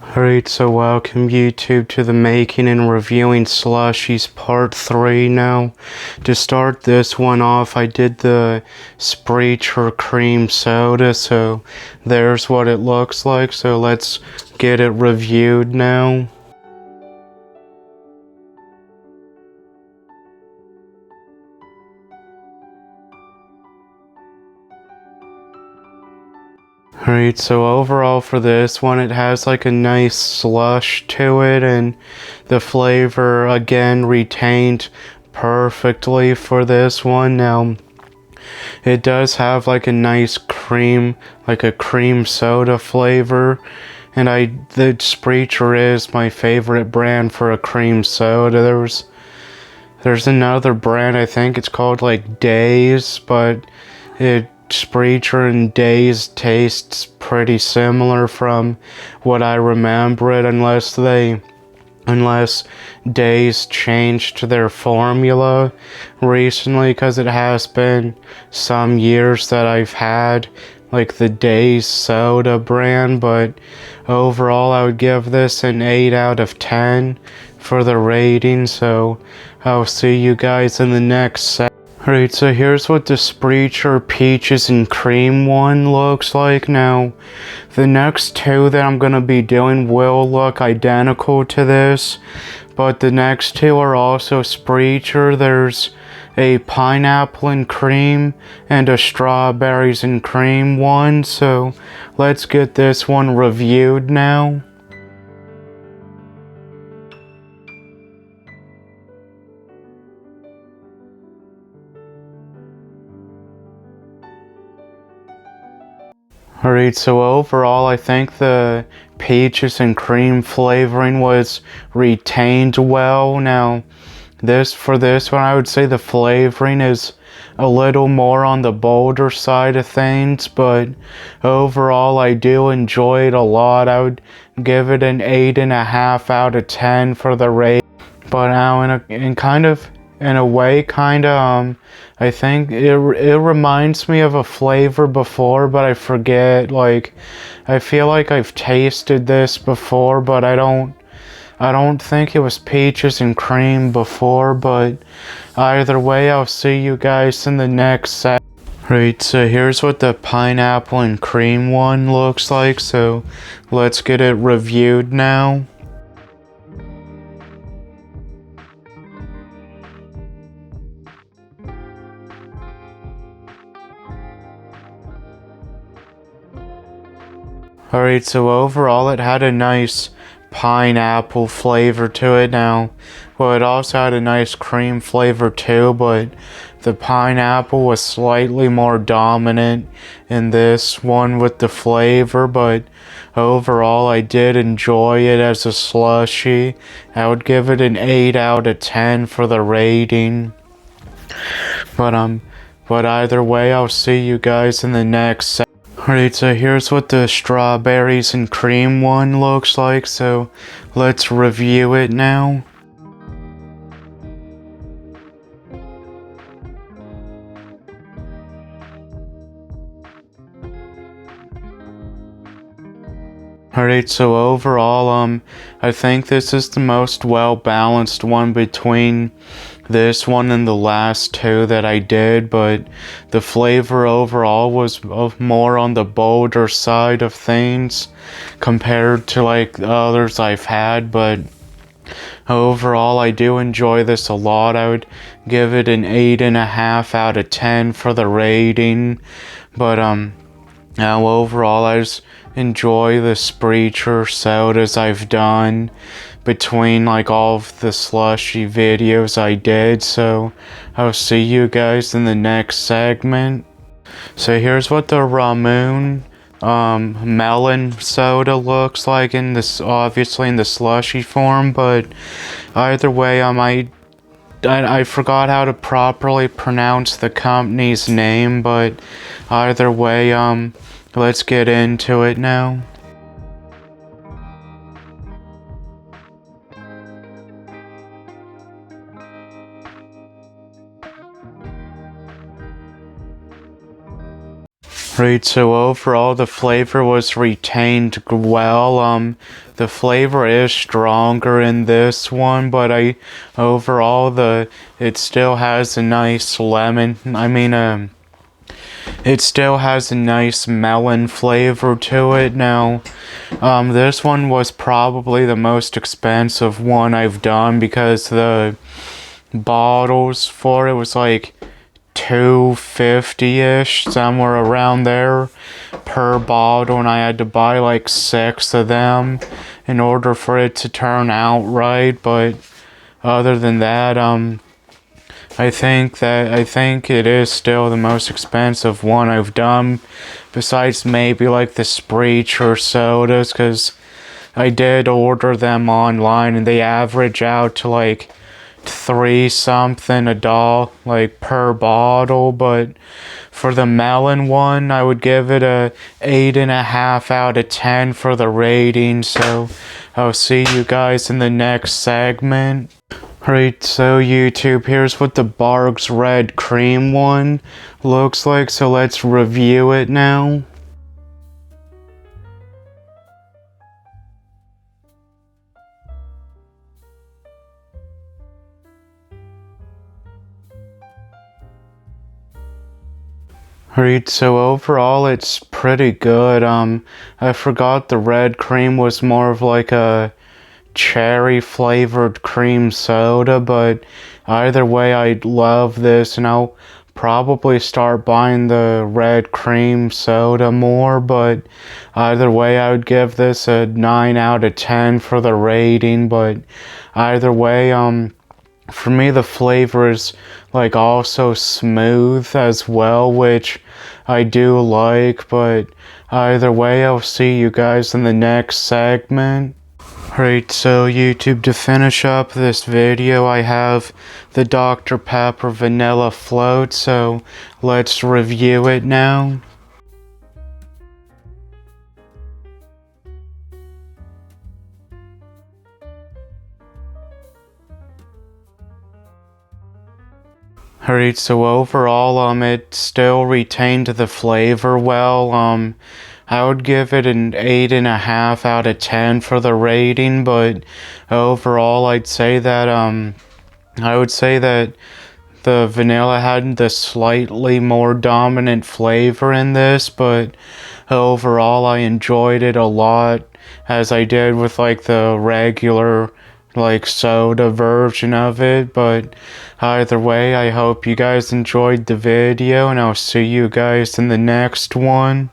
Alright, so welcome YouTube to the making and reviewing Slushies part 3 now. To start this one off, I did the Spreacher cream soda, so there's what it looks like, so let's get it reviewed now. Alright, so overall for this one, it has like a nice slush to it, and the flavor again retained perfectly for this one. Now, it does have like a nice cream, like a cream soda flavor, and the Spreacher is my favorite brand for a cream soda. There's another brand, I think it's called like Days, but Spreacher and Days tastes pretty similar from what I remember it, unless Days changed their formula recently, because it has been some years that I've had like the Days soda brand. But overall I would give this an 8 out of 10 for the rating, so I'll see you guys in the next section. Alright, so here's what the Spreacher Peaches and Cream one looks like. Now, the next two that I'm going to be doing will look identical to this, but the next two are also Spreacher. There's a pineapple and cream and a strawberries and cream one, so let's get this one reviewed now. Alright, so overall I think the peaches and cream flavoring was retained well. Now, for this one I would say the flavoring is a little more on the bolder side of things, but overall I do enjoy it a lot. I would give it an 8.5 out of 10 for the rate. But now in a way, I think it reminds me of a flavor before, but I forget. Like, I feel like I've tasted this before, but I don't think it was peaches and cream before. But either way, I'll see you guys in the next set. Right, so here's what the pineapple and cream one looks like. So let's get it reviewed now. Alright, so overall it had a nice pineapple flavor to it. Now, well, it also had a nice cream flavor too, but the pineapple was slightly more dominant in this one with the flavor. But overall I did enjoy it as a slushie. I would give it an 8 out of 10 for the rating. But either way, I'll see you guys in the next section. Alright, so here's what the strawberries and cream one looks like, so let's review it now. Alright, so overall, I think this is the most well-balanced one between this one and the last two that I did, but the flavor overall was more on the bolder side of things compared to like the others I've had. But overall I do enjoy this a lot. I would give it an 8.5 out of 10 for the rating. But now overall I just enjoy the Spreacher sodas I've done between like all of the slushy videos I did. So I'll see you guys in the next segment. So here's what the Ramoon melon soda looks like in this, obviously in the slushy form, but either way I forgot how to properly pronounce the company's name, but either way, let's get into it now. Right, so overall the flavor was retained well. The flavor is stronger in this one, but overall it still has a nice lemon. It still has a nice melon flavor to it. Now, this one was probably the most expensive one I've done because the bottles for it was like 250-ish, somewhere around there per bottle, and I had to buy like 6 of them in order for it to turn out right. But other than that, I think it is still the most expensive one I've done, besides maybe like the Spreech or sodas, because I did order them online and they average out to like 3 something a dollar like per bottle. But for the Melon one, I would give it a 8.5 out of 10 for the rating. So I'll see you guys in the next segment. Alright, so YouTube, here's what the Barq's Red Cream one looks like, so let's review it now. Alright, so overall it's pretty good. I forgot the red cream was more of like a cherry flavored cream soda, but either way I love this, and I'll probably start buying the red cream soda more. But either way I would give this a 9 out of 10 for the rating. But either way, for me the flavor is like also smooth as well, which I do like. But either way, I'll see you guys in the next segment. Alright, so YouTube, to finish up this video, I have the Dr. Pepper Vanilla Float, so let's review it now. Alright, so overall, it still retained the flavor well. I would give it an 8.5 out of 10 for the rating, but overall, I would say that the vanilla had the slightly more dominant flavor in this, but overall, I enjoyed it a lot, as I did with like the regular like soda version of it. But either way, I hope you guys enjoyed the video, and I'll see you guys in the next one.